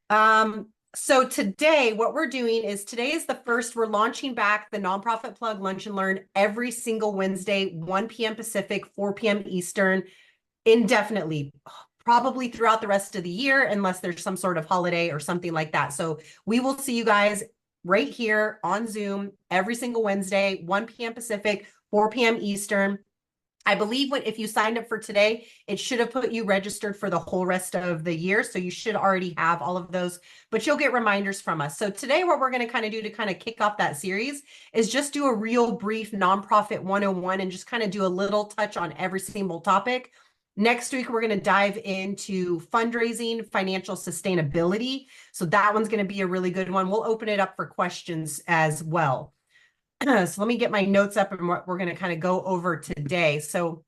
So today, what we're doing is today is the first, we're launching back the Nonprofit Plug Lunch and Learn every single Wednesday, 1 p.m. Pacific, 4 p.m. Eastern, indefinitely, probably throughout the rest of the year, unless there's some sort of holiday or something like that. So we will see you guys right here on Zoom every single Wednesday, 1 p.m. Pacific, 4 p.m. Eastern. I believe if you signed up for today, it should have put you registered for the whole rest of the year. So you should already have all of those, but you'll get reminders from us. So today, what we're going to kind of do to kind of kick off that series is just do a real brief nonprofit 101 and just kind of do a little touch on every single topic. Next week, we're going to dive into fundraising, financial sustainability. So that one's going to be a really good one. We'll open it up for questions as well. So let me get my notes up and what we're going to kind of go over today. So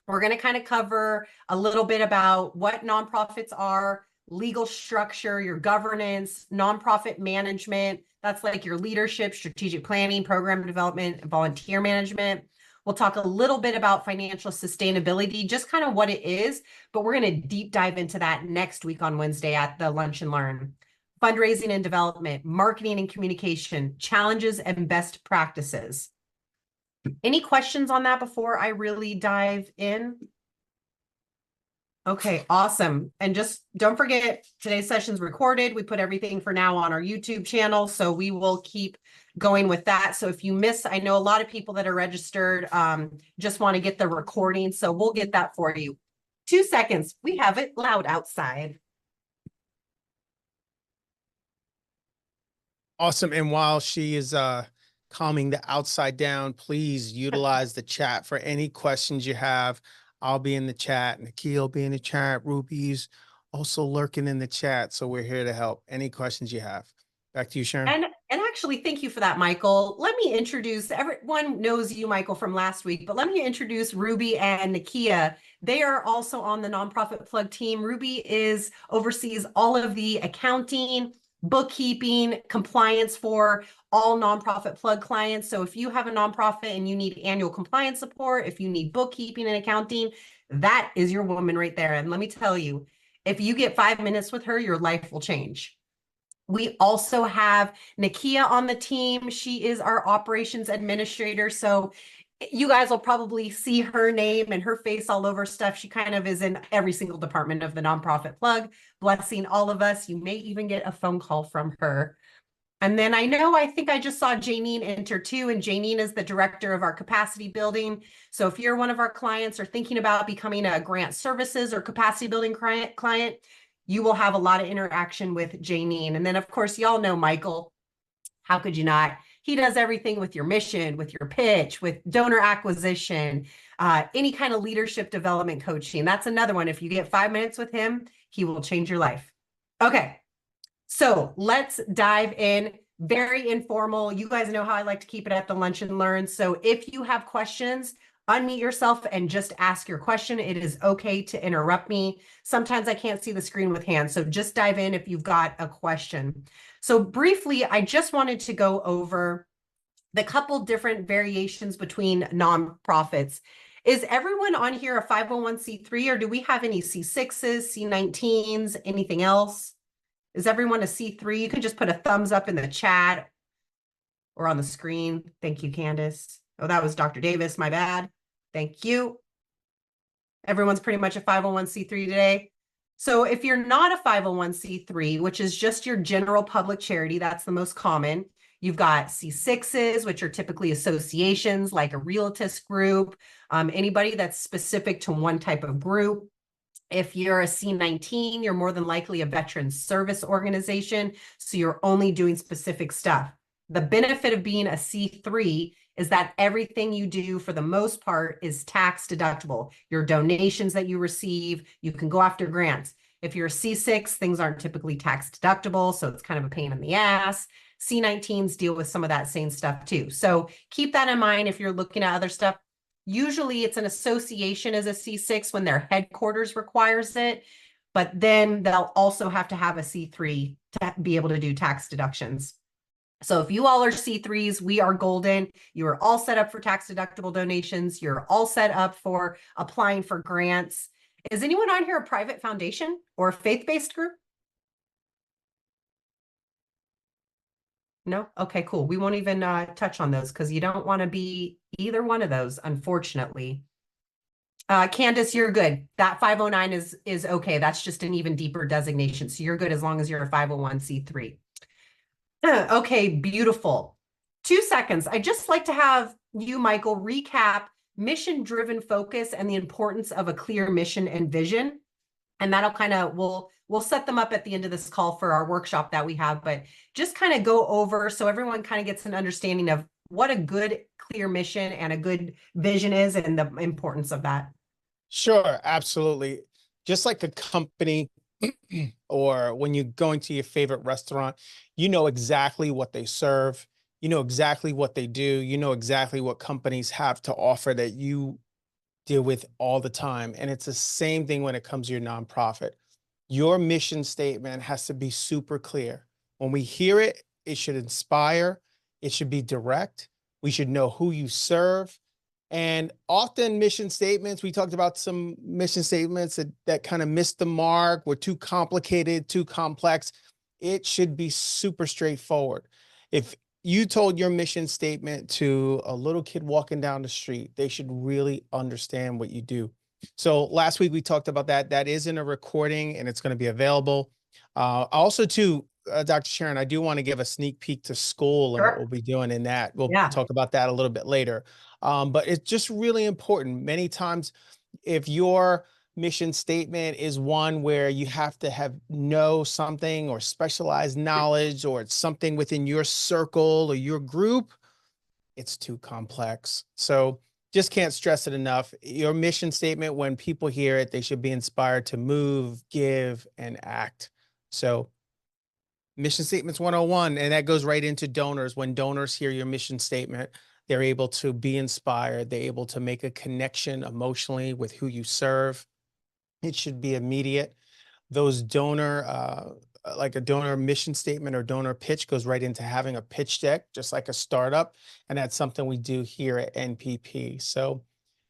we're going to kind of cover a little bit about what nonprofits are, legal structure, your governance, nonprofit management. That's like your leadership, strategic planning, program development, volunteer management. We'll talk a little bit about financial sustainability, just kind of what it is, but we're going to deep dive into that next week on Wednesday at the Lunch and Learn. Fundraising and development, marketing and communication, challenges and best practices. Any questions on that before I really dive in? Okay, awesome. And just don't forget, today's session's recorded. We put everything for now on our YouTube channel, so we will keep going with that. So if you miss, I know a lot of people that are registered just want to get the recording, so we'll get that for you. 2 seconds. We have it loud outside. Awesome. And while she is calming the outside down, please utilize the chat for any questions you have. I'll be in the chat, Nakia will be in the chat, Ruby's also lurking in the chat. So we're here to help. Any questions you have. Back to you, Sharon. And actually, thank you for that, Michael. Let me introduce, everyone knows you, Michael, from last week, but let me introduce Ruby and Nakia. They are also on the Nonprofit Plug team. Ruby oversees all of the accounting, bookkeeping, compliance for all Nonprofit Plug clients. So if you have a nonprofit and you need annual compliance support, if you need bookkeeping and accounting, that is your woman right there. And let me tell you, if you get 5 minutes with her, your life will change. We also have Nakia on the team. She is our operations administrator. So you guys will probably see her name and her face all over stuff. She kind of is in every single department of the Nonprofit Plug, blessing all of us. You may even get a phone call from her. And then I think I just saw Janine enter too, and Janine is the director of our capacity building. So if you're one of our clients or thinking about becoming a grant services or capacity building client, you will have a lot of interaction with Janine. And then of course, y'all know Michael. How could you not? He does everything with your mission, with your pitch, with donor acquisition, any kind of leadership development coaching. That's another one. If you get 5 minutes with him, he will change your life. Okay. So let's dive in. Very informal. You guys know how I like to keep it at the Lunch and Learn. So if you have questions, unmute yourself and just ask your question. It is okay to interrupt me. Sometimes I can't see the screen with hands, so just dive in if you've got a question. So briefly, I just wanted to go over the couple different variations between nonprofits. Is everyone on here a 501c3, or do we have any C6s, C19s, anything else? Is everyone a C3? You can just put a thumbs up in the chat or on the screen. Thank you, Candace. Oh, that was Dr. Davis. My bad. Thank you. Everyone's pretty much a 501c3 today. So if you're not a 501c3, which is just your general public charity, that's the most common. You've got C6s, which are typically associations like a realtist group, anybody that's specific to one type of group. If you're a C19, you're more than likely a veteran service organization, so you're only doing specific stuff. The benefit of being a C3 is that everything you do for the most part is tax deductible. Your donations that you receive, you can go after grants. If you're a C6, things aren't typically tax deductible, so it's kind of a pain in the ass. C19s deal with some of that same stuff too. So keep that in mind if you're looking at other stuff. Usually it's an association as a C6 when their headquarters requires it, but then they'll also have to have a C3 to be able to do tax deductions. So if you all are C3s, we are golden. You are all set up for tax deductible donations. You're all set up for applying for grants. Is anyone on here a private foundation or a faith-based group? No? Okay, cool. We won't even touch on those because you don't want to be either one of those, unfortunately. Candace, you're good. That 509 is okay. That's just an even deeper designation. So you're good as long as you're a 501c3. Okay, beautiful. 2 seconds. I just like to have you, Michael, recap mission-driven focus and the importance of a clear mission and vision. And that'll kind of, we'll set them up at the end of this call for our workshop that we have, but just kind of go over so everyone kind of gets an understanding of what a good, clear mission and a good vision is and the importance of that. Sure, absolutely. Just like a company or when you're going to your favorite restaurant, you know exactly what they serve, you know exactly what they do, you know exactly what companies have to offer that you deal with all the time. And it's the same thing when it comes to your nonprofit. Your mission statement has to be super clear. When we hear it, it should inspire, it should be direct. We should know who you serve. And often mission statements, we talked about some mission statements that kind of missed the mark, were too complicated, too complex. It should be super straightforward. If you told your mission statement to a little kid walking down the street, they should really understand what you do. So last week we talked about that. That is in a recording and it's going to be available. Also, too, Dr. Sharon, I do want to give a sneak peek to school and what Sure. we'll be doing in that. We'll Yeah. talk about that a little bit later. But it's just really important. Many times, if your mission statement is one where you have to know something or specialized knowledge, or it's something within your circle or your group, it's too complex. So just can't stress it enough. Your mission statement, when people hear it, they should be inspired to move, give, and act. So mission statements 101, and that goes right into donors. When donors hear your mission statement, they're able to be inspired. They're able to make a connection emotionally with who you serve. It should be immediate. Those donor, like a donor mission statement or donor pitch goes right into having a pitch deck, just like a startup. And that's something we do here at NPP. So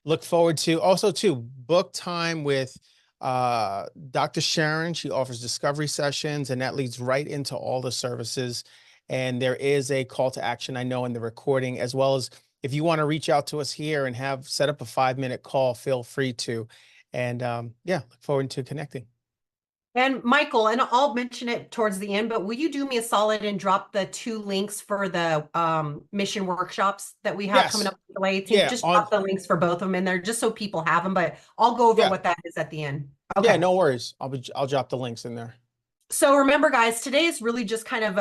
look forward to also to book time with Dr. Sharon. She offers discovery sessions, and that leads right into all the services. And there is a call to action, I know, in the recording, as well as if you want to reach out to us here and have set up a 5-minute call, feel free to. And yeah, look forward to connecting. And Michael, and I'll mention it towards the end, but will you do me a solid and drop the 2 links for the mission workshops that we have coming Yes. up July 18th? Yeah. Just drop the links for both of them in there, just so people have them, but I'll go over Yeah. what that is at the end. Yeah. Okay. No worries. I'll drop the links in there. So remember, guys, today is really just kind of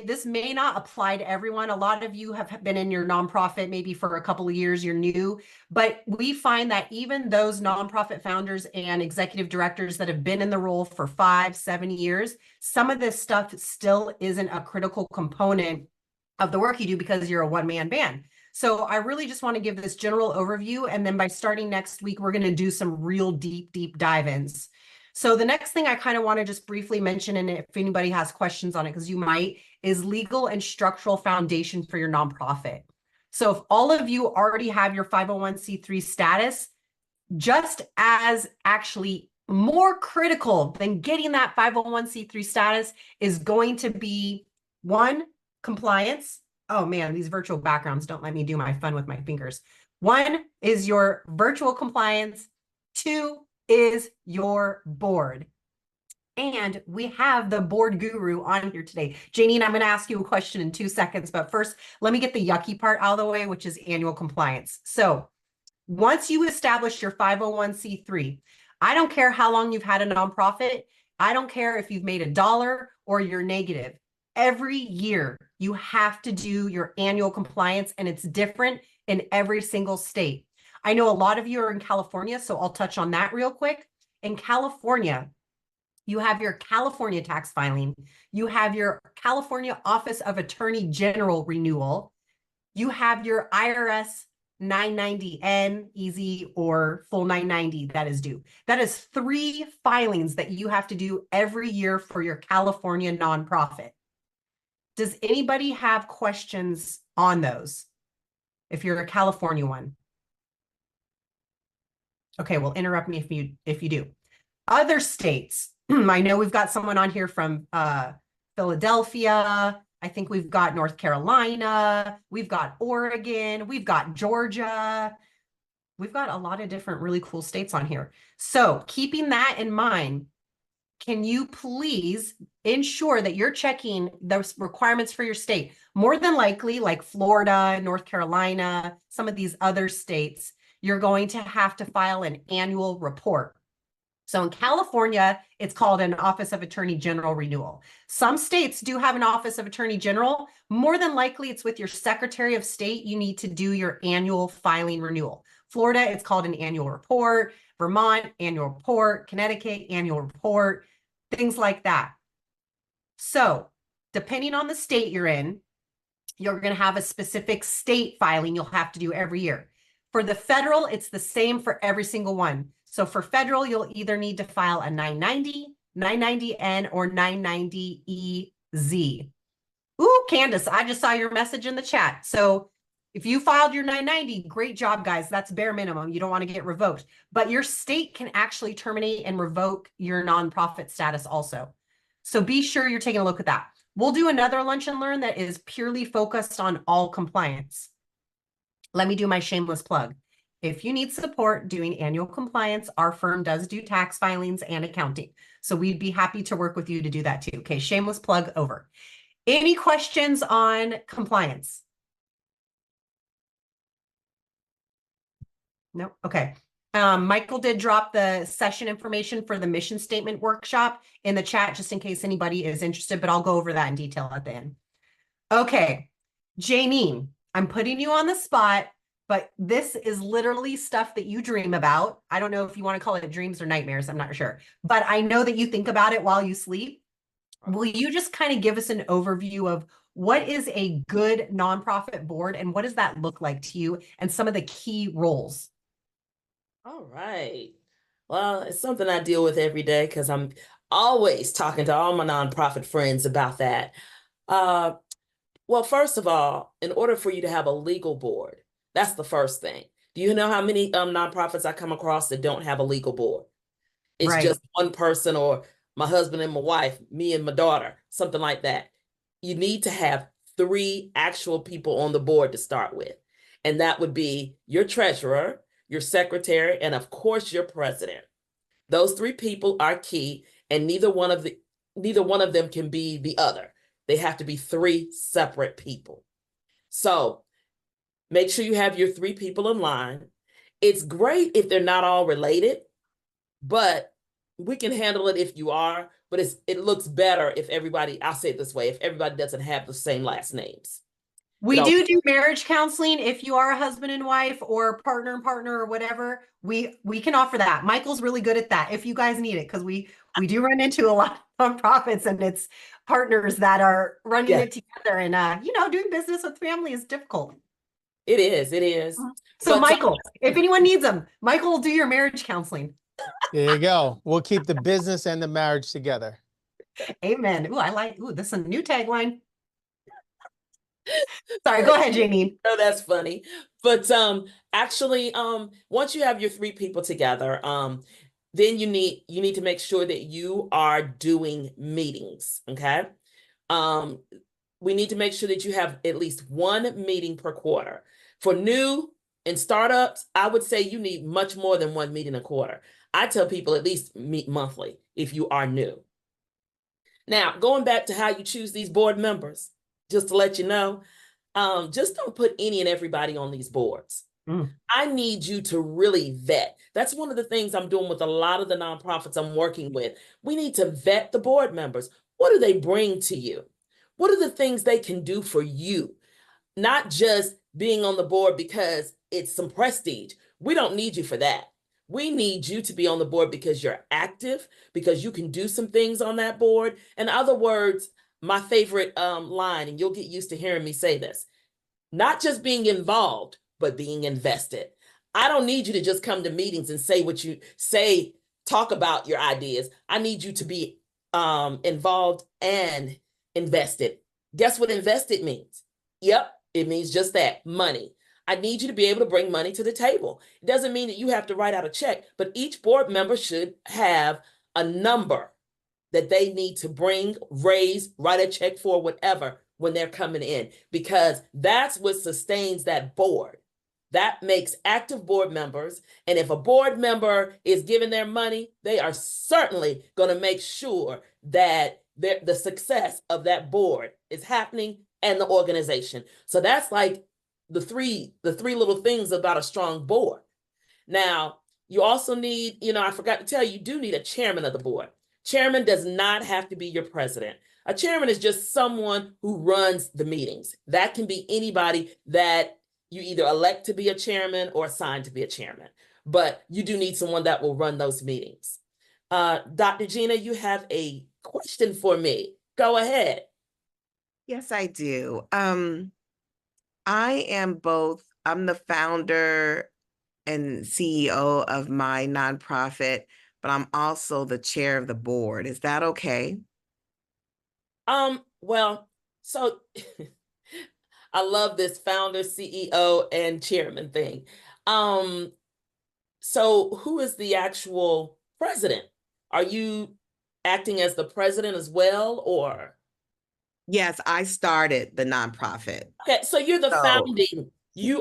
this may not apply to everyone. A lot of you have been in your nonprofit maybe for a couple of years, you're new, but we find that even those nonprofit founders and executive directors that have been in the role for 5, 7 years, some of this stuff still isn't a critical component of the work you do because you're a one-man band. So I really just want to give this general overview. And then by starting next week, we're going to do some real deep dive-ins. So the next thing I kind of want to just briefly mention, and if anybody has questions on it, because you might, is legal and structural foundation for your nonprofit. So if all of you already have your 501c3 status, just as actually more critical than getting that 501c3 status is going to be, one, compliance. Oh man, these virtual backgrounds don't let me do my fun with my fingers. One is your virtual compliance. Two is your board. And we have the board guru on here today. Janine, I'm going to ask you a question in 2 seconds, but first, let me get the yucky part out of the way, which is annual compliance. So once you establish your 501c3, I don't care how long you've had a nonprofit. I don't care if you've made $1 or you're negative. Every year, you have to do your annual compliance, and it's different in every single state. I know a lot of you are in California, so I'll touch on that real quick. In California, you have your California tax filing. You have your California Office of Attorney General renewal. You have your IRS 990N, easy, or full 990 that is due. That is 3 filings that you have to do every year for your California nonprofit. Does anybody have questions on those? If you're a California one. Okay, well, interrupt me if you do. Other states, I know we've got someone on here from Philadelphia, I think we've got North Carolina, we've got Oregon, we've got Georgia. We've got a lot of different really cool states on here. So keeping that in mind, can you please ensure that you're checking the requirements for your state? More than likely, like Florida, North Carolina, some of these other states, you're going to have to file an annual report. So in California, it's called an Office of Attorney General renewal. Some states do have an Office of Attorney General. More than likely, it's with your Secretary of State. You need to do your annual filing renewal. Florida, it's called an annual report. Vermont, annual report. Connecticut, annual report. Things like that. So depending on the state you're in, you're going to have a specific state filing you'll have to do every year. For the federal, it's the same for every single one. So for federal, you'll either need to file a 990, 990N, or 990EZ. Ooh, Candace, I just saw your message in the chat. So if you filed your 990, great job, guys. That's bare minimum. You don't want to get revoked. But your state can actually terminate and revoke your nonprofit status also. So be sure you're taking a look at that. We'll do another lunch and learn that is purely focused on all compliance. Let me do my shameless plug. If you need support doing annual compliance, our firm does do tax filings and accounting. So we'd be happy to work with you to do that too. Okay, shameless plug over. Any questions on compliance? No? Okay. Michael did drop the session information for the mission statement workshop in the chat, just in case anybody is interested, but I'll go over that in detail at the end. Okay, Janine, I'm putting you on the spot, but this is literally stuff that you dream about. I don't know if you want to call it dreams or nightmares, I'm not sure, but I know that you think about it while you sleep. Will you just kind of give us an overview of what is a good nonprofit board and what does that look like to you and some of the key roles? All right. Well, it's something I deal with every day because I'm always talking to all my nonprofit friends about that. Well, first of all, in order for you to have a legal board, that's the first thing. Do you know how many nonprofits I come across that don't have a legal board? It's Right. just one person or my husband and my wife, me and my daughter, something like that. You need to have 3 actual people on the board to start with. And that would be your treasurer, your secretary, and of course your president. Those 3 people are key, and neither one of them can be the other. They have to be 3 separate people. So make sure you have your 3 people in line. It's great if they're not all related, but we can handle it if you are, but it looks better if everybody, I'll say it this way, if everybody doesn't have the same last names. We do marriage counseling if you are a husband and wife or partner and partner or whatever. We can offer that. Michael's really good at that if you guys need it, because we do run into a lot of nonprofits and it's partners that are running it together, and doing business with family is difficult. It is. So but, Michael, if anyone needs them, Michael will do your marriage counseling. There you go. We'll keep the business and the marriage together. Amen. This is a new tagline. Sorry, go ahead, Janine. Oh, that's funny. But actually, once you have your 3 people together, then you need to make sure that you are doing meetings. Okay. We need to make sure that you have at least 1 meeting per quarter. For new and startups, I would say you need much more than 1 meeting a quarter. I tell people at least meet monthly if you are new. Now, going back to how you choose these board members, just to let you know, just don't put any and everybody on these boards. I need you to really vet. That's one of the things I'm doing with a lot of the nonprofits I'm working with. We need to vet the board members. What do they bring to you? What are the things they can do for you? Not just being on the board because it's some prestige. We don't need you for that. We need you to be on the board because you're active, because you can do some things on that board. In other words, my favorite line, and you'll get used to hearing me say this, not just being involved, but being invested. I don't need you to just come to meetings and say what you say, talk about your ideas. I need you to be involved and invested. Guess what invested means? Yep, it means just that, money. I need you to be able to bring money to the table. It doesn't mean that you have to write out a check, but each board member should have a number that they need to bring, raise, write a check for, whatever, when they're coming in, because that's what sustains that board. That makes active board members. And if a board member is giving their money, they are certainly going to make sure that the success of that board is happening and the organization. So that's like the three little things about a strong board. Now, you also need, I forgot to tell you, you do need a chairman of the board. Chairman does not have to be your president. A chairman is just someone who runs the meetings. That can be anybody that you either elect to be a chairman or assign to be a chairman. But you do need someone that will run those meetings. Dr. Gina, you have a question for me. Go ahead. Yes, I do. I'm the founder and CEO of my nonprofit, but I'm also the chair of the board. Is that okay? Well, so I love this founder, CEO, and chairman thing. So who is the actual president? Are you acting as the president as well, or? Yes, I started the nonprofit. Okay, so you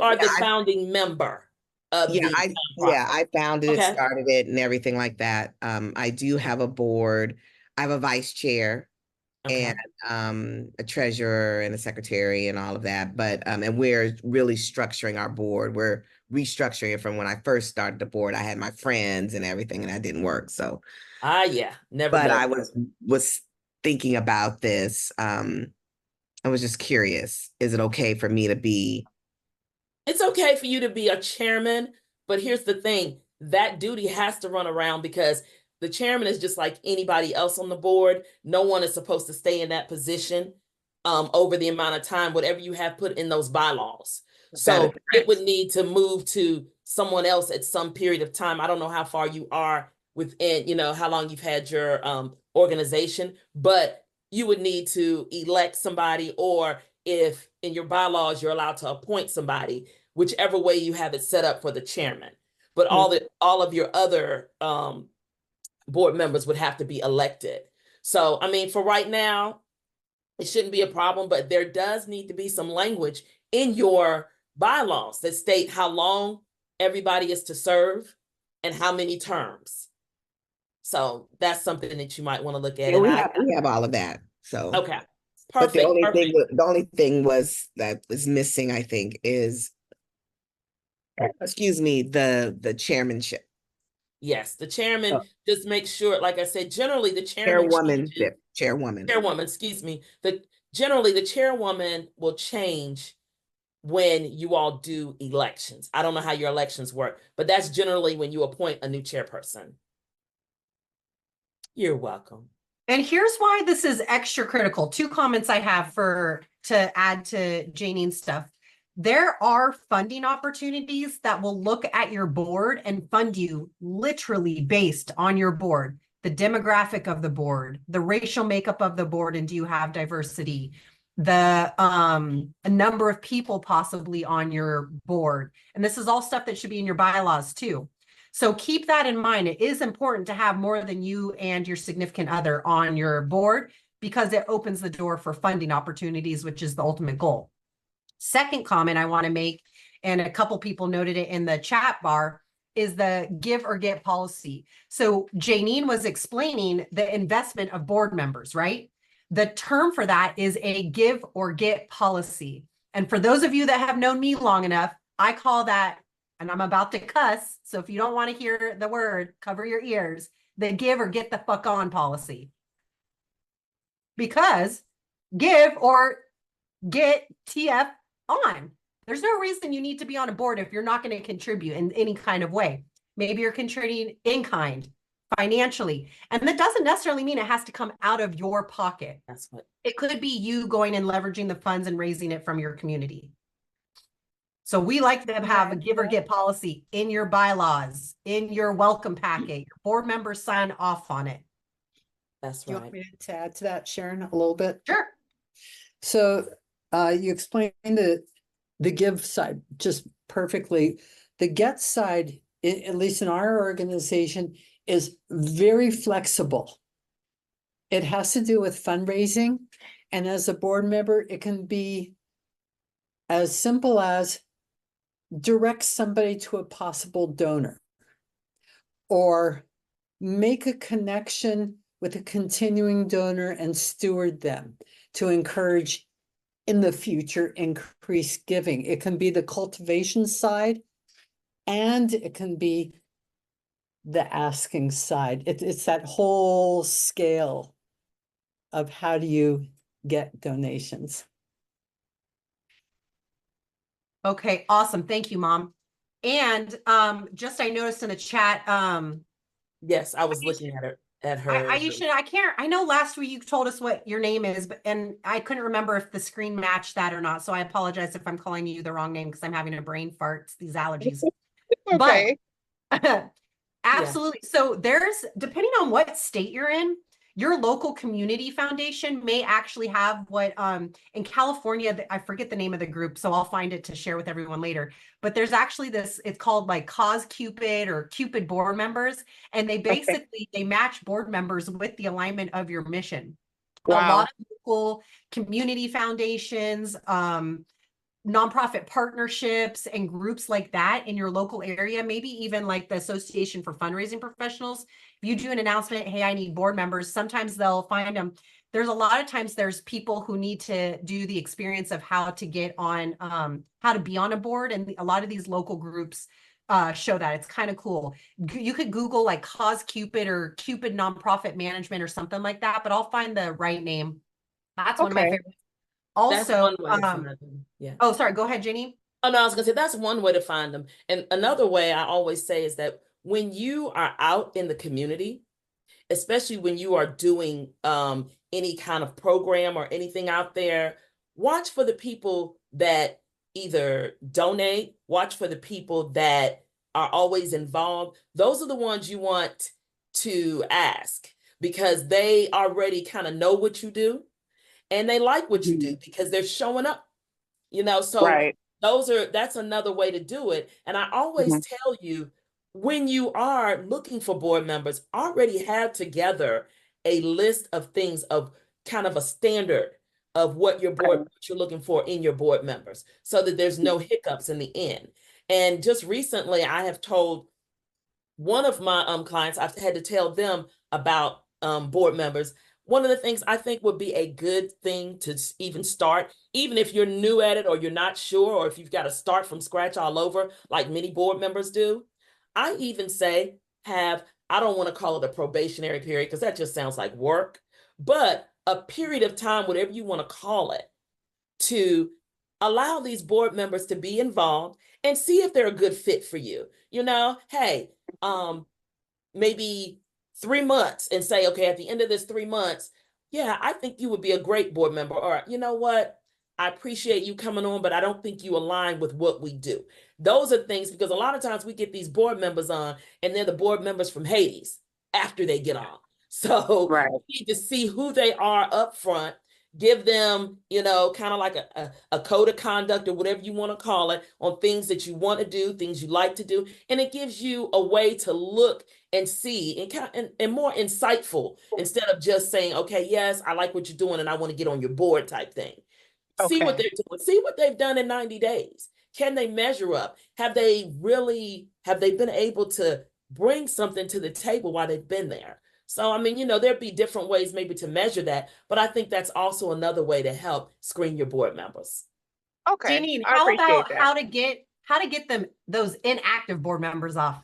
are the founding member of the nonprofit. I founded it, Okay. started it, and everything like that. I do have a board. I have a vice chair. Okay. And a treasurer and a secretary and all of that. But and we're really structuring our board. We're restructuring it from when I first started the board. I had my friends and everything, and that didn't work. So Yeah, never. But I was thinking about this. I was just curious. Is it okay for me to be? It's okay for you to be a chairman, but here's the thing: that duty has to run around because the chairman is just like anybody else on the board. No one is supposed to stay in that position over the amount of time, whatever you have put in those bylaws. So it would need to move to someone else at some period of time. I don't know how far you are within, how long you've had your organization, but you would need to elect somebody, or if in your bylaws you're allowed to appoint somebody, whichever way you have it set up for the chairman. But all of your other board members would have to be elected. So, I mean, for right now, it shouldn't be a problem, but there does need to be some language in your bylaws that state how long everybody is to serve and how many terms. So that's something that you might want to look at. Yeah, we have all of that. So okay, perfect. But the only thing was that was missing, I think, is the chairmanship. Yes, the chairman just makes sure, like I said, generally the chairwoman, excuse me. Generally the chairwoman will change when you all do elections. I don't know how your elections work, but that's generally when you appoint a new chairperson. You're welcome. And here's why this is extra critical. 2 comments I have to add to Janine's stuff. There are funding opportunities that will look at your board and fund you literally based on your board, the demographic of the board, the racial makeup of the board, and do you have diversity, the a number of people possibly on your board. And this is all stuff that should be in your bylaws too. So keep that in mind. It is important to have more than you and your significant other on your board because it opens the door for funding opportunities, which is the ultimate goal. Second comment I want to make, and a couple people noted it in the chat bar, is the give or get policy. So Janine was explaining the investment of board members, right? The term for that is a give or get policy. And for those of you that have known me long enough, I call that, and I'm about to cuss, so if you don't want to hear the word, cover your ears, the give or get the fuck on policy. Because give or get TF on. There's no reason you need to be on a board if you're not going to contribute in any kind of way. Maybe you're contributing in kind, financially. And that doesn't necessarily mean it has to come out of your pocket. That's what it could be, you going and leveraging the funds and raising it from your community. So we like to have a give or get policy in your bylaws, in your welcome packet. Your board members sign off on it. That's Do you right. want me to add to that, Sharon, a little bit? Sure. So you explained the give side just perfectly. The get side, at least in our organization, is very flexible. It has to do with fundraising, And as a board member, it can be as simple as direct somebody to a possible donor or make a connection with a continuing donor and steward them to encourage in the future increased giving. It can be the cultivation side and it can be the asking side. It's that whole scale of how do you get donations. Okay, awesome. Thank you, Mom. And just I noticed in the chat, Yes, I was looking at her. I know last week you told us what your name is, but and I couldn't remember if the screen matched that or not. So I apologize if I'm calling you the wrong name because I'm having a brain fart. It's these allergies. Okay. But absolutely. So there's, depending on what state you're in, your local community foundation may actually have what in California, I forget the name of the group, so I'll find it to share with everyone later. But there's actually this, it's called like Cause Cupid or Cupid board members, and they basically they match board members with the alignment of your mission. Wow. A lot of local community foundations, nonprofit partnerships and groups like that in your local area, maybe even like the Association for Fundraising Professionals. If you do an announcement, hey, I need board members, sometimes they'll find them. There's a lot of times there's people who need to do the experience of how to get on, how to be on a board. And a lot of these local groups show that. It's kind of cool. You could Google like Cause Cupid or Cupid Nonprofit Management or something like that, but I'll find the right name. That's one of my Okay. favorites. That's Also, one way to find them. Yeah. oh, sorry, go ahead, Jenny. Oh, no, I was gonna say that's one way to find them. And another way I always say is that when you are out in the community, especially when you are doing any kind of program or anything out there, watch for the people that either donate, watch for the people that are always involved. Those are the ones you want to ask because they already kind of know what you do and they like what you do because they're showing up, so Right. that's another way to do it. And I always tell you, when you are looking for board members, already have together a list of things of kind of a standard of what what you're looking for in your board members so that there's no hiccups in the end. And just recently, I have told one of my clients, I've had to tell them about board members. One of the things I think would be a good thing to even start, even if you're new at it or you're not sure, or if you've got to start from scratch all over, like many board members do, I even say I don't want to call it a probationary period because that just sounds like work, but a period of time, whatever you want to call it, to allow these board members to be involved and see if they're a good fit for you. Hey, maybe 3 months and say, okay, at the end of this 3 months, yeah, I think you would be a great board member. Or, you know what? I appreciate you coming on, but I don't think you align with what we do. Those are things, because a lot of times we get these board members on and they're the board members from Hades after they get on. So you need to see who they are up front, give them, kind of like a code of conduct or whatever you want to call it on things that you want to do, things you like to do. And it gives you a way to look and see and more insightful instead of just saying, okay, yes, I like what you're doing and I want to get on your board type thing. See what they're doing, see what they've done in 90 days. Can they measure up? Have they been able to bring something to the table while they've been there? So, I mean, there'd be different ways maybe to measure that, but I think that's also another way to help screen your board members. Okay. Janine, I how appreciate about that. how to get those inactive board members off?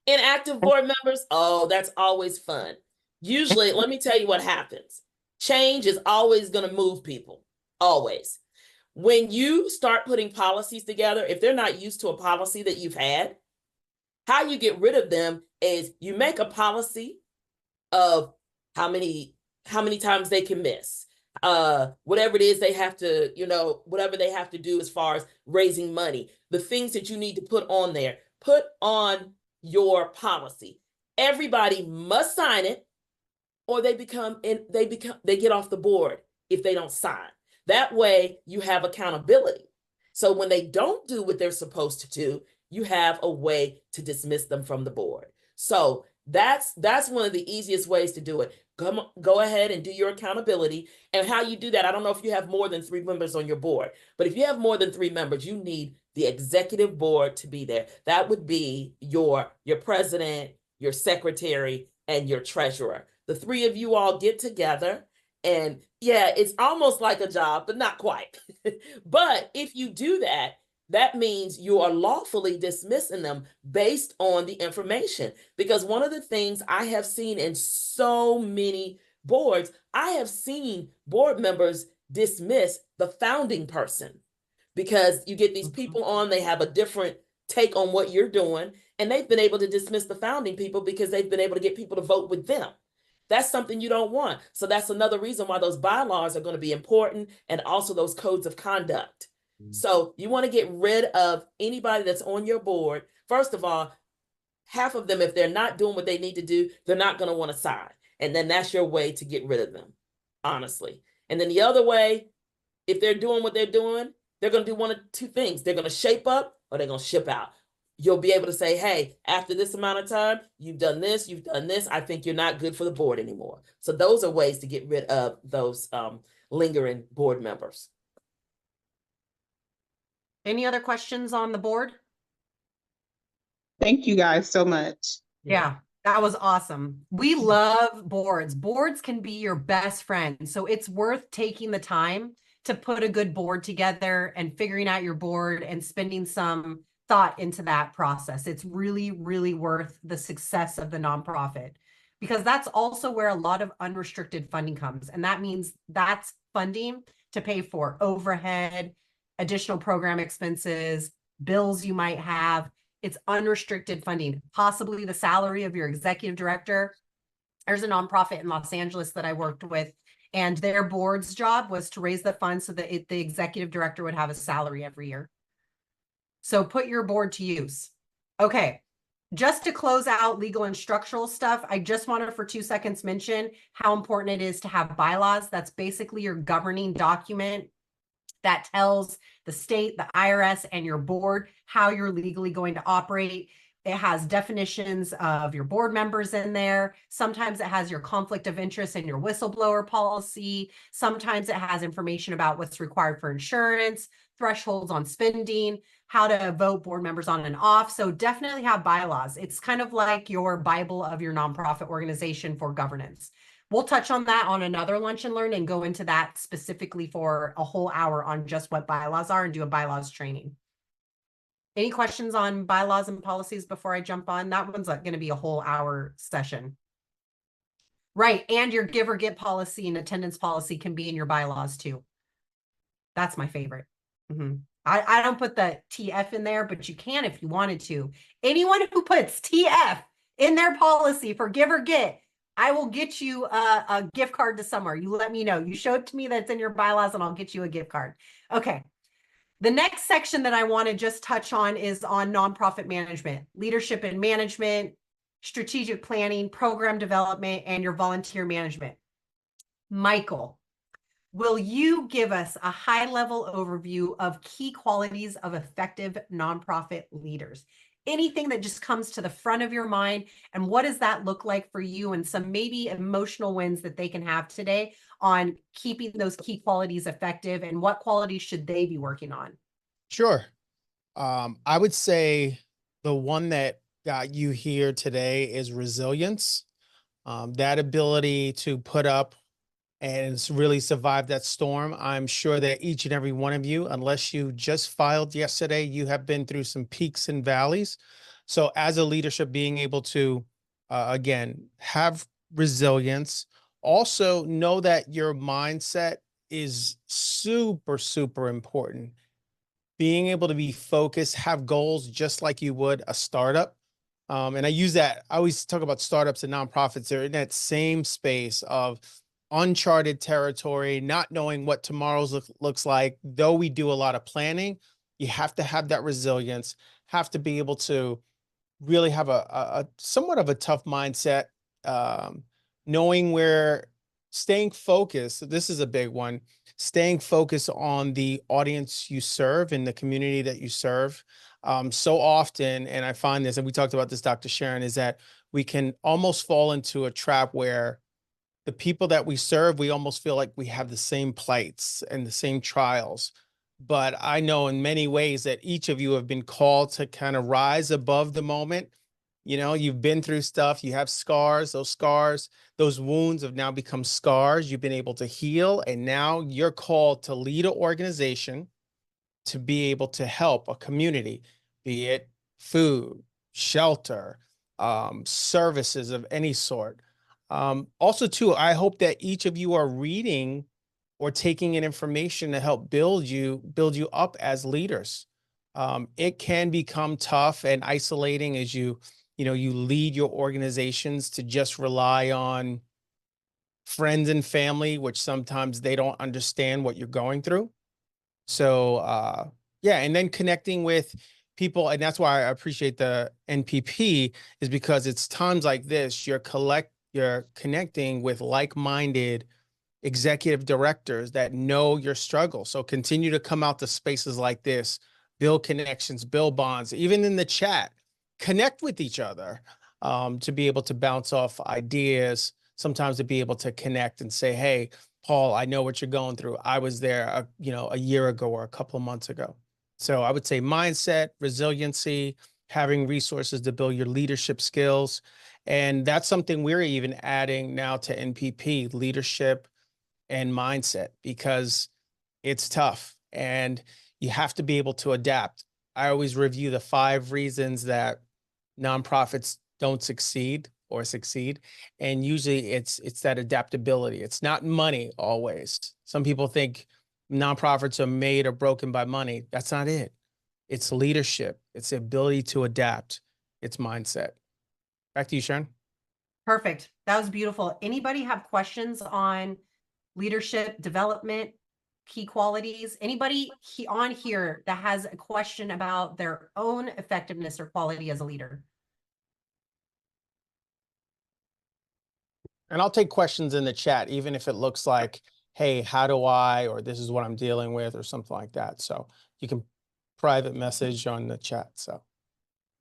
Inactive board members, oh, that's always fun. Usually, let me tell you what happens. Change is always going to move people, always. When you start putting policies together, if they're not used to a policy that you've had, how you get rid of them is you make a policy of how many times they can miss, whatever it is they have to, whatever they have to do as far as raising money, the things that you need to put on there, put on your policy. Everybody must sign it or they get off the board if they don't sign. That way you have accountability. So when they don't do what they're supposed to do, you have a way to dismiss them from the board. So that's one of the easiest ways to do it. go ahead and do your accountability. And how you do that, I don't know if you have more than 3 members on your board, but if you have more than 3 members, you need the executive board to be there. That would be your president, your secretary, and your treasurer. The 3 of you all get together, and yeah, it's almost like a job, but not quite. But if you do that, that means you are lawfully dismissing them based on the information. Because one of the things I have seen in so many boards, I have seen board members dismiss the founding person, because you get these people on, they have a different take on what you're doing, and they've been able to dismiss the founding people because they've been able to get people to vote with them. That's something you don't want. So that's another reason why those bylaws are going to be important, and also those codes of conduct. So you want to get rid of anybody that's on your board. First of all, half of them, if they're not doing what they need to do, they're not going to want to sign. And then that's your way to get rid of them, honestly. And then the other way, if they're doing what they're doing, they're going to do one of 2 things. They're going to shape up, or they're going to ship out. You'll be able to say, hey, after this amount of time, you've done this, I think you're not good for the board anymore. So those are ways to get rid of those lingering board members. Any other questions on the board? Thank you guys so much. Yeah, that was awesome. We love boards. Boards can be your best friend. So it's worth taking the time to put a good board together and figuring out your board and spending some thought into that process. It's really, really worth the success of the nonprofit, because that's also where a lot of unrestricted funding comes. And that means that's funding to pay for overhead, additional program expenses, bills you might have. It's unrestricted funding, possibly the salary of your executive director. There's a nonprofit in Los Angeles that I worked with, and their board's job was to raise the funds so that the executive director would have a salary every year. So put your board to use. Okay, just to close out legal and structural stuff, I just want to, for 2 seconds, mention how important it is to have bylaws. That's basically your governing document that tells the state, the IRS, and your board how you're legally going to operate. It has definitions of your board members in there. Sometimes it has your conflict of interest and your whistleblower policy. Sometimes it has information about what's required for insurance, thresholds on spending, how to vote board members on and off. So definitely have bylaws. It's kind of like your Bible of your nonprofit organization for governance. We'll touch on that on another Lunch and Learn and go into that specifically for a whole hour on just what bylaws are and do a bylaws training. Any questions on bylaws and policies before I jump on? That one's going to be a whole hour session. Right. And your give or get policy and attendance policy can be in your bylaws too. That's my favorite. I don't put the TF in there, but you can if you wanted to. Anyone who puts TF in their policy for give or get, I will get you a gift card to somewhere. You let me know. You show it to me that's in your bylaws and I'll get you a gift card. Okay. The next section that I want to just touch on is on nonprofit management, leadership and management, strategic planning, program development, and your volunteer management. Michael, will you give us a high-level overview of key qualities of effective nonprofit leaders? Anything that just comes to the front of your mind, and what does that look like for you, and some maybe emotional wins that they can have today on keeping those key qualities effective, and what qualities should they be working on? Sure. I would say the one that got you here today is resilience. That ability to put up and really survive that storm. I'm sure that each and every one of you, unless you just filed yesterday, you have been through some peaks and valleys. So as a leadership, being able to, again, have resilience, also know that your mindset is super, super important. Being able to be focused, have goals just like you would a startup. And I use that, I always talk about startups and nonprofits. They're in that same space of uncharted territory, not knowing what tomorrow's looks like. Though we do a lot of planning, you have to have that resilience, have to be able to really have a somewhat of a tough mindset, knowing where, staying focused. This is a big one, staying focused on the audience you serve and the community that you serve. So often, and I find this, and we talked about this, Dr. Sharon, is that we can almost fall into a trap where the people that we serve, we almost feel like we have the same plights and the same trials. But I know in many ways that each of you have been called to kind of rise above the moment. You know, you've been through stuff, you have scars, those wounds have now become scars. You've been able to heal, and now you're called to lead an organization to be able to help a community, be it food, shelter, services of any sort. Also, too, I hope that each of you are reading or taking in information to help build you up as leaders. It can become tough and isolating as you lead your organizations to just rely on friends and family, which sometimes they don't understand what you're going through. So yeah, and then connecting with people, and that's why I appreciate the NPP, is because it's times like this you're connecting with like-minded executive directors that know your struggle. So continue to come out to spaces like this, build connections, build bonds, even in the chat, connect with each other, to be able to bounce off ideas, sometimes to be able to connect and say, hey, Paul, I know what you're going through. I was there, a year ago or a couple of months ago. So I would say mindset, resiliency, having resources to build your leadership skills. And that's something we're even adding now to NPP, leadership and mindset, because it's tough and you have to be able to adapt. I always review the 5 reasons that nonprofits don't succeed or succeed. And usually it's that adaptability. It's not money always. Some people think nonprofits are made or broken by money. That's not it. It's leadership. It's the ability to adapt. It's mindset. Back to you, Sharon. Perfect. That was beautiful. Anybody have questions on leadership, development, key qualities? Anybody on here that has a question about their own effectiveness or quality as a leader? And I'll take questions in the chat, even if it looks like, hey, how do I, or this is what I'm dealing with, or something like that. So you can private message on the chat. So.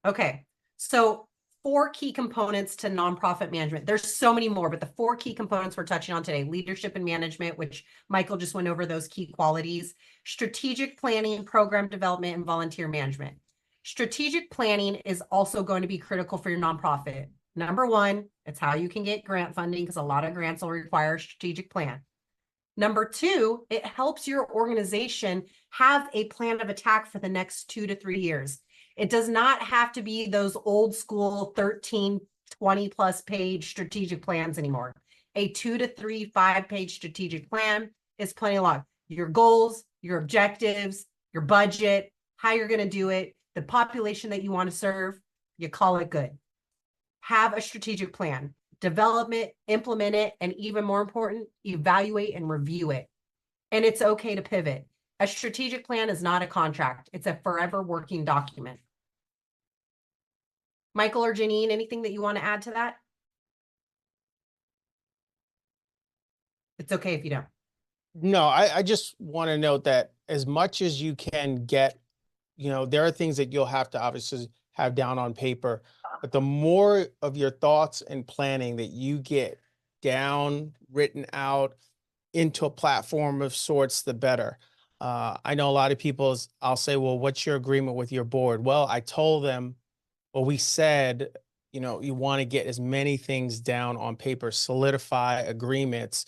Okay. So 4 key components to nonprofit management. There's so many more, but the 4 key components we're touching on today: leadership and management, which Michael just went over those key qualities, strategic planning, program development, and volunteer management. Strategic planning is also going to be critical for your nonprofit. Number 1, it's how you can get grant funding, because a lot of grants will require a strategic plan. Number 2, it helps your organization have a plan of attack for the next 2 to 3 years. It does not have to be those old school 13, 20 plus page strategic plans anymore. A 2 to 3, 5-page strategic plan is plenty long. Your goals, your objectives, your budget, how you're going to do it, the population that you want to serve, you call it good. Have a strategic plan, develop it, implement it, and even more important, evaluate and review it. And it's okay to pivot. A strategic plan is not a contract. It's a forever working document. Michael or Janine, anything that you want to add to that? It's okay if you don't. No, I just want to note that as much as you can get, there are things that you'll have to obviously have down on paper, but the more of your thoughts and planning that you get down, written out into a platform of sorts, the better. I know a lot of people, I'll say, well, what's your agreement with your board? Well, I told them, well, we said, you want to get as many things down on paper, solidify agreements,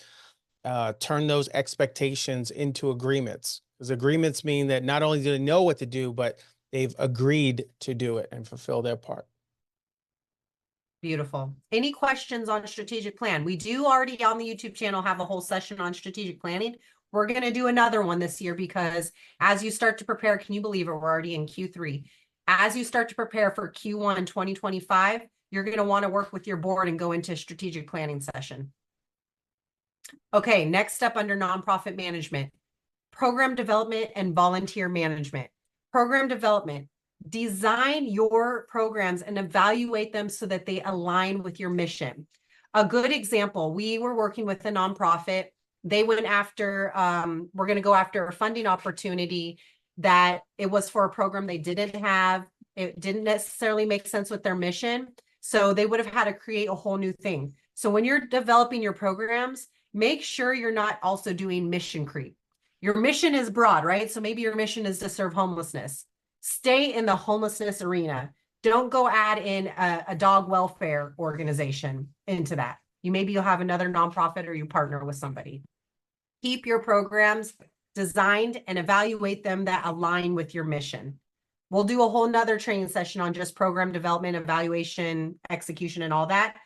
turn those expectations into agreements. Because agreements mean that not only do they know what to do, but they've agreed to do it and fulfill their part. Beautiful. Any questions on strategic plan? We do already on the YouTube channel have a whole session on strategic planning. We're going to do another one this year, because as you start to prepare, can you believe it? We're already in Q3. As you start to prepare for Q1 2025, you're going to want to work with your board and go into a strategic planning session. Okay, next up under nonprofit management, program development and volunteer management. Program development. Design your programs and evaluate them so that they align with your mission. A good example, we were working with a nonprofit. They went after, we're going to go after a funding opportunity that it was for a program they didn't have. It didn't necessarily make sense with their mission. So they would have had to create a whole new thing. So when you're developing your programs, make sure you're not also doing mission creep. Your mission is broad, right? So maybe your mission is to serve homelessness. Stay in the homelessness arena. Don't go add in a dog welfare organization into that. Maybe you'll have another nonprofit or you partner with somebody. Keep your programs designed and evaluate them that align with your mission. We'll do a whole nother training session on just program development, evaluation, execution, and all that.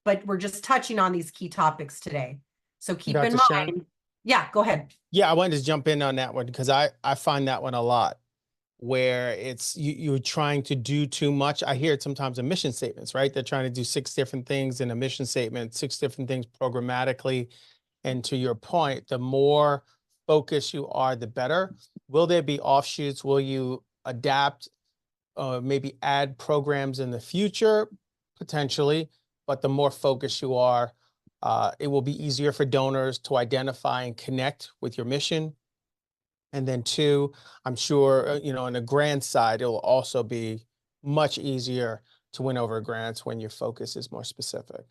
But we're just touching on these key topics today. So keep in Dr. mind. Sharon? Yeah, go ahead. Yeah, I wanted to jump in on that one because I find that one a lot where it's you're trying to do too much. I hear it sometimes in mission statements, right? They're trying to do 6 different things in a mission statement, 6 different things programmatically. And to your point, the more focused you are, the better. Will there be offshoots? Will you adapt, maybe add programs in the future? Potentially, but the more focused you are, it will be easier for donors to identify and connect with your mission. And then 2, I'm sure, on the grant side, it will also be much easier to win over grants when your focus is more specific.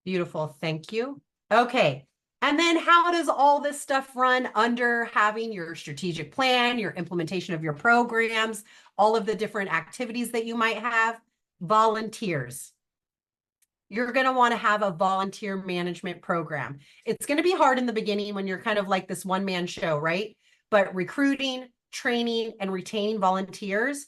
Beautiful. Thank you. Okay. And then how does all this stuff run under having your strategic plan, your implementation of your programs, all of the different activities that you might have? Volunteers. You're going to want to have a volunteer management program. It's going to be hard in the beginning when you're kind of like this one-man show, right? But recruiting, training, and retaining volunteers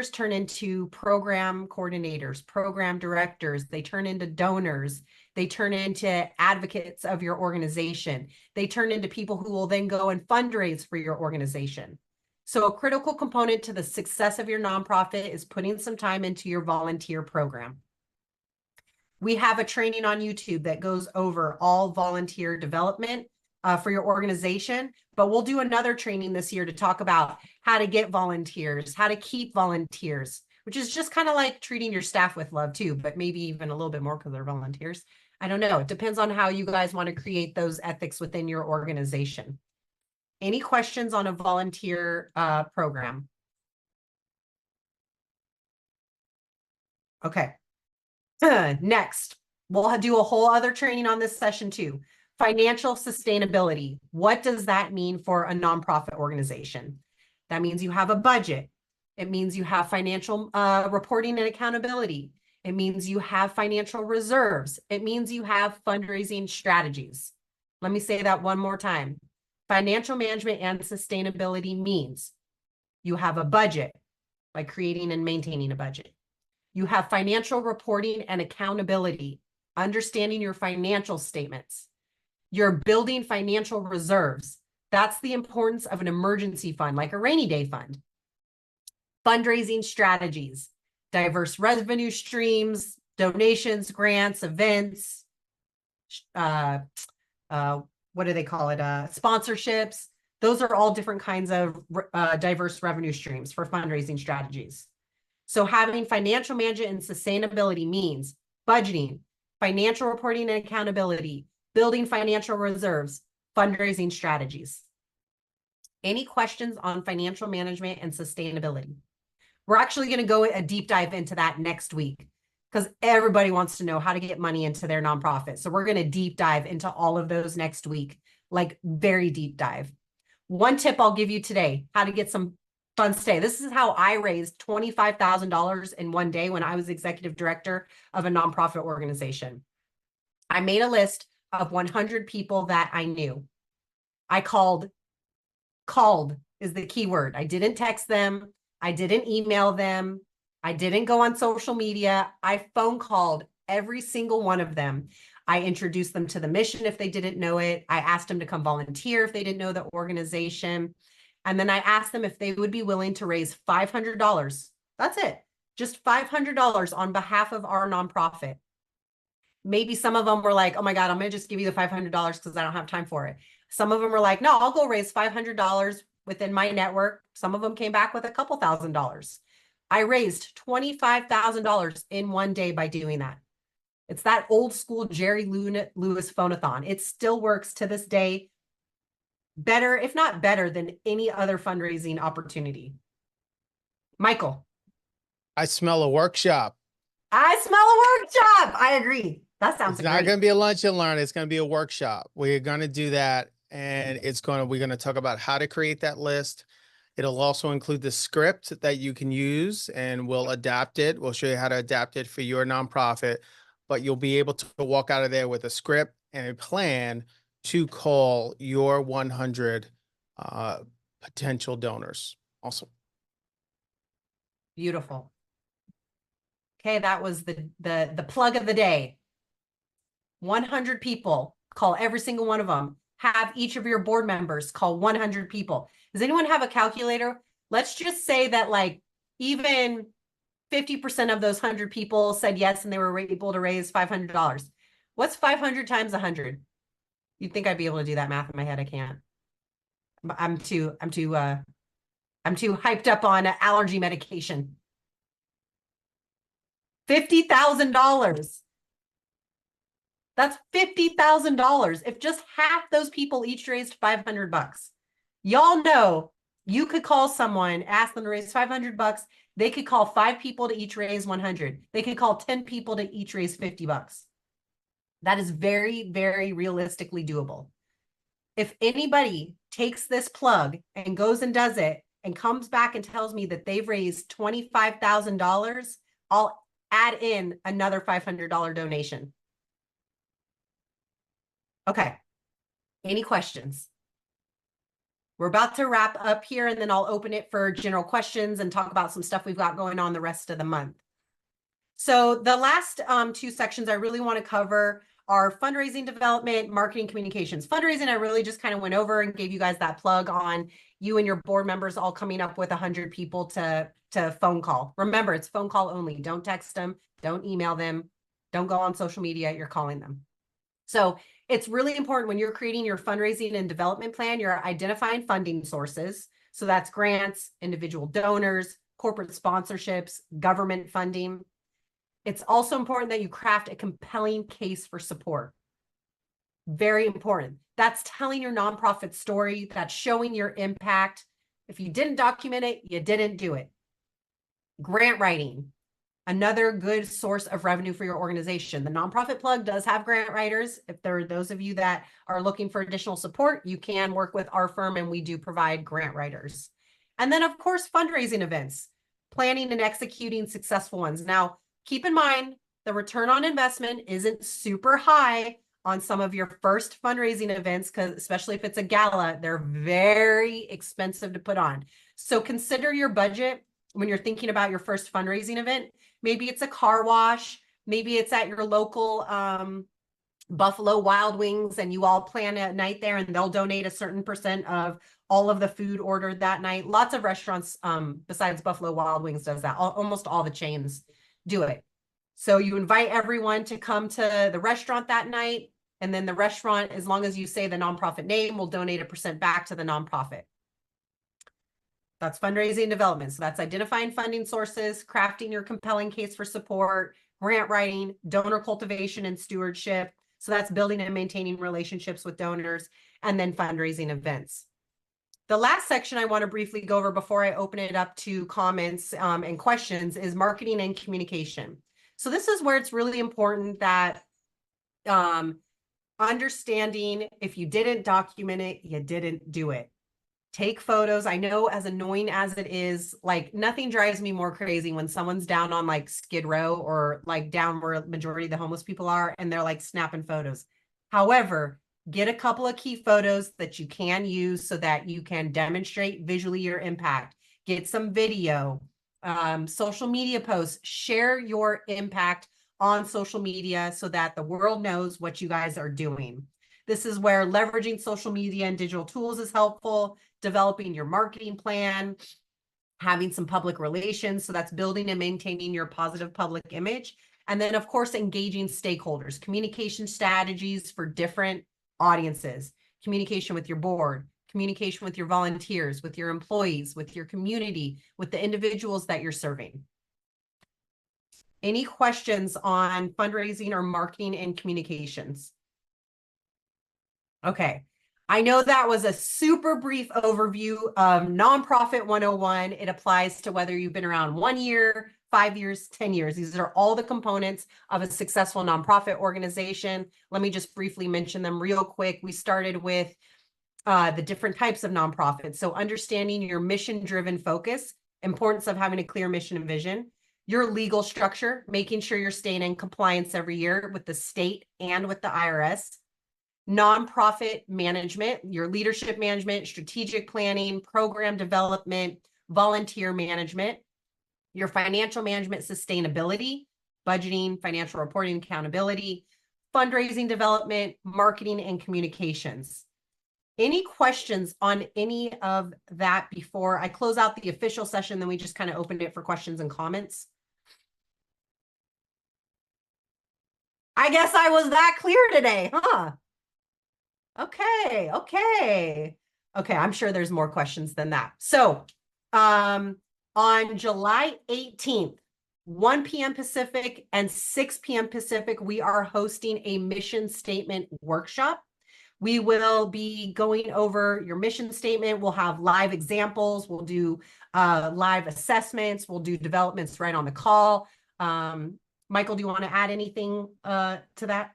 turn into program coordinators, program directors. They turn into donors. They turn into advocates of your organization. They turn into people who will then go and fundraise for your organization. So a critical component to the success of your nonprofit is putting some time into your volunteer program. We have a training on YouTube that goes over all volunteer development for your organization, but we'll do another training this year to talk about how to get volunteers, how to keep volunteers, which is just kind of like treating your staff with love too, but maybe even a little bit more because they're volunteers. I don't know. It depends on how you guys want to create those ethics within your organization. Any questions on a volunteer program? Okay. Next, we'll do a whole other training on this session too. Financial sustainability. What does that mean for a nonprofit organization? That means you have a budget. It means you have financial reporting and accountability. It means you have financial reserves. It means you have fundraising strategies. Let me say that one more time. Financial management and sustainability means you have a budget by creating and maintaining a budget. You have financial reporting and accountability, understanding your financial statements. You're building financial reserves. That's the importance of an emergency fund, like a rainy day fund. Fundraising strategies, diverse revenue streams, donations, grants, events, what do they call it? Sponsorships. Those are all different kinds of diverse revenue streams for fundraising strategies. So having financial management and sustainability means budgeting, financial reporting and accountability, building financial reserves, fundraising strategies. Any questions on financial management and sustainability? We're actually going to go a deep dive into that next week because everybody wants to know how to get money into their nonprofit. So we're going to deep dive into all of those next week, like very deep dive. One tip I'll give you today, how to get some funds today. This is how I raised $25,000 in one day when I was executive director of a nonprofit organization. I made a list of 100 people that I knew. I called is the key word. I didn't text them. I didn't email them. I didn't go on social media. I phone called every single one of them. I introduced them to the mission if they didn't know it. I asked them to come volunteer if they didn't know the organization. And then I asked them if they would be willing to raise $500. That's it. Just $500 on behalf of our nonprofit. Maybe some of them were like, oh my God, I'm going to just give you the $500 because I don't have time for it. Some of them were like, no, I'll go raise $500 within my network. Some of them came back with a couple $1,000s. I raised $25,000 in one day by doing that. It's that old school Jerry Lewis phone-a-thon. It still works to this day. Better, if not better, than any other fundraising opportunity. Michael. I smell a workshop. I smell a workshop. I agree. That sounds It's not great. going to be a lunch and learn. It's going to be a workshop. We're going to do that. And we're going to talk about how to create that list. It'll also include the script that you can use, and we'll adapt it. We'll show you how to adapt it for your nonprofit, but you'll be able to walk out of there with a script and a plan to call your 100 potential donors. Awesome. Beautiful. Okay, that was the plug of the day. 100 people, call every single one of them. Have each of your board members call 100 people. Does anyone have a calculator? Let's just say that like even 50% of those 100 people said yes and they were able to raise $500. What's 500 times 100? You'd think I'd be able to do that math in my head. I can't. I'm too hyped up on allergy medication. $50,000. That's $50,000 if just half those people each raised $500. Y'all know you could call someone, ask them to raise $500. They could call 5 people to each raise 100. They could call 10 people to each raise $50. That is very, very realistically doable. If anybody takes this plug and goes and does it and comes back and tells me that they've raised $25,000, I'll add in another $500 donation. Okay. Any questions? We're about to wrap up here, and then I'll open it for general questions and talk about some stuff we've got going on the rest of the month. So the last 2 sections I really want to cover are fundraising development, marketing, communications. Fundraising, I really just kind of went over and gave you guys that plug on you and your board members all coming up with 100 people to phone call. Remember, it's phone call only. Don't text them. Don't email them. Don't go on social media. You're calling them. So it's really important when you're creating your fundraising and development plan, you're identifying funding sources. So that's grants, individual donors, corporate sponsorships, government funding. It's also important that you craft a compelling case for support. Very important. That's telling your nonprofit story. That's showing your impact. If you didn't document it, you didn't do it. Grant writing. Another good source of revenue for your organization. The nonprofit plug does have grant writers. If there are those of you that are looking for additional support, you can work with our firm and we do provide grant writers. And then of course, fundraising events, planning and executing successful ones. Now, keep in mind, the return on investment isn't super high on some of your first fundraising events, because especially if it's a gala, they're very expensive to put on. So consider your budget when you're thinking about your first fundraising event. Maybe it's a car wash. Maybe it's at your local Buffalo Wild Wings and you all plan a night there and they'll donate a certain percent of all of the food ordered that night. Lots of restaurants besides Buffalo Wild Wings does that. Almost all the chains do it. So you invite everyone to come to the restaurant that night, and then the restaurant, as long as you say the nonprofit name, will donate a percent back to the nonprofit. That's fundraising and development. So that's identifying funding sources, crafting your compelling case for support, grant writing, donor cultivation and stewardship. So that's building and maintaining relationships with donors, and then fundraising events. The last section I want to briefly go over before I open it up to comments and questions is marketing and communication. So this is where it's really important that understanding if you didn't document it, you didn't do it. Take photos. I know, as annoying as it is, like nothing drives me more crazy when someone's down on like Skid Row or like down where majority of the homeless people are and they're like snapping photos. However, get a couple of key photos that you can use so that you can demonstrate visually your impact. Get some video, social media posts, share your impact on social media so that the world knows what you guys are doing. This is where leveraging social media and digital tools is helpful, developing your marketing plan, having some public relations. So that's building and maintaining your positive public image. And then of course, engaging stakeholders, communication strategies for different audiences, communication with your board, communication with your volunteers, with your employees, with your community, with the individuals that you're serving. Any questions on fundraising or marketing and communications? Okay. I know that was a super brief overview of Nonprofit 101. It applies to whether you've been around 1 year, 5 years, 10 years. These are all the components of a successful nonprofit organization. Let me just briefly mention them real quick. We started with the different types of nonprofits. So understanding your mission-driven focus, importance of having a clear mission and vision, your legal structure, making sure you're staying in compliance every year with the state and with the IRS, nonprofit management, your leadership management, strategic planning, program development, volunteer management, your financial management, sustainability, budgeting, financial reporting, accountability, fundraising development, marketing, and communications. Any questions on any of that before I close out the official session? Then we just kind of opened it for questions and comments. I guess I was that clear today, huh? Okay. I'm sure there's more questions than that. So, on July 18th, 1 p.m. Pacific and 6 p.m. Pacific, we are hosting a mission statement workshop. We will be going over your mission statement. We'll have live examples. We'll do live assessments. We'll do developments right on the call. Michael, do you want to add anything to that?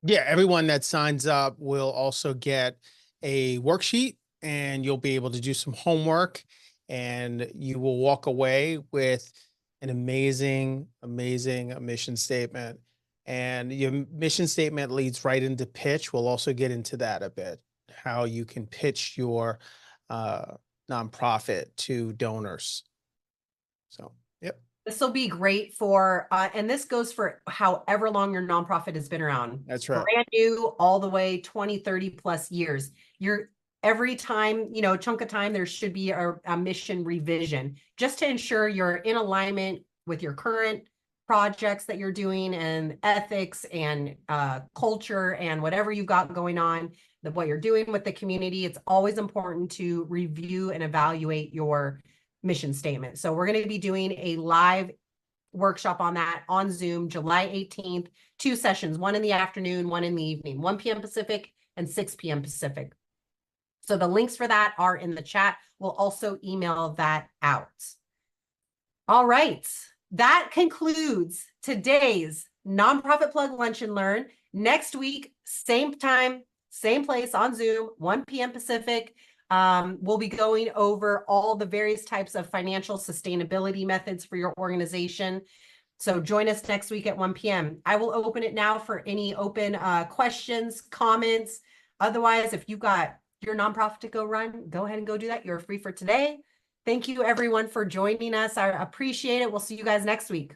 Yeah, everyone that signs up will also get a worksheet, and you'll be able to do some homework, and you will walk away with an amazing mission statement. And your mission statement leads right into pitch. We'll also get into that a bit, how you can pitch your nonprofit to donors. So, yep. This will be great for, and this goes for however long your nonprofit has been around. That's right. Brand new, all the way 20, 30 plus years. Every time, a chunk of time, there should be a mission revision just to ensure you're in alignment with your current projects that you're doing and ethics and culture and whatever you've got going on, what you're doing with the community. It's always important to review and evaluate your mission statement. So we're going to be doing a live workshop on that on Zoom, July 18th, 2 sessions, one in the afternoon, one in the evening, 1 p.m. Pacific and 6 p.m. Pacific. So the links for that are in the chat. We'll also email that out. All right. That concludes today's Nonprofit Plug Lunch and Learn. Next week, same time, same place on Zoom, 1 p.m. Pacific. We'll be going over all the various types of financial sustainability methods for your organization. So join us next week at 1 p.m. I will open it now for any open questions, comments. Otherwise, if you've got your nonprofit to go run, go ahead and go do that. You're free for today. Thank you, everyone, for joining us. I appreciate it. We'll see you guys next week.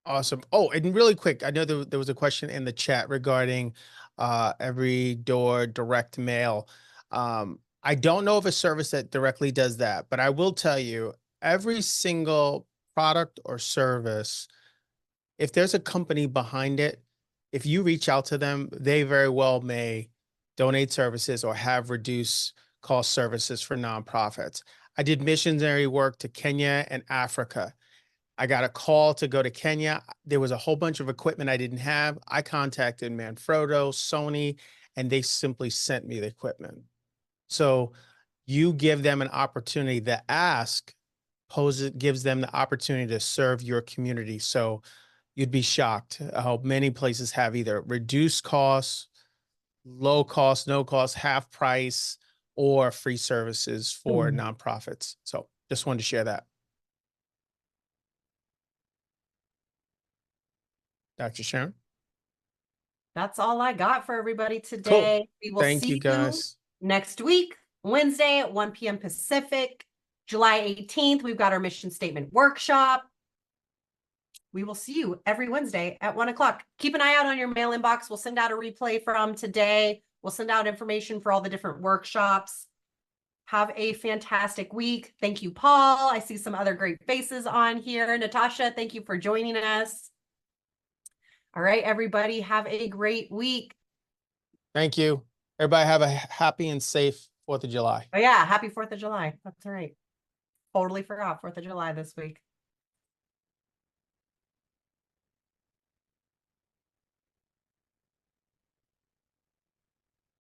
Awesome. Oh, and really quick, I know there was a question in the chat regarding every door direct mail. I don't know of a service that directly does that, but I will tell you, every single product or service, if there's a company behind it, if you reach out to them, they very well may donate services or have reduced cost services for nonprofits. I did missionary work to Kenya and Africa. I got a call to go to Kenya. There was a whole bunch of equipment I didn't have. I contacted Manfrotto, Sony, and they simply sent me the equipment. So you give them an opportunity to ask, gives them the opportunity to serve your community. So you'd be shocked how many places have either reduced costs, low cost, no cost, half price, or free services for nonprofits. So just wanted to share that. Dr. Sharon? That's all I got for everybody today. Cool. We will Thank see you, guys. next week, Wednesday at 1 p.m. Pacific. July 18th, we've got our mission statement workshop. We will see you every Wednesday at 1 o'clock. Keep an eye out on your mail inbox. We'll send out a replay from today. We'll send out information for all the different workshops. Have a fantastic week. Thank you, Paul. I see some other great faces on here. Natasha, thank you for joining us. All right, everybody, have a great week. Thank you. Everybody have a happy and safe 4th of July. Oh yeah, happy 4th of July. That's right. Totally forgot 4th of July this week.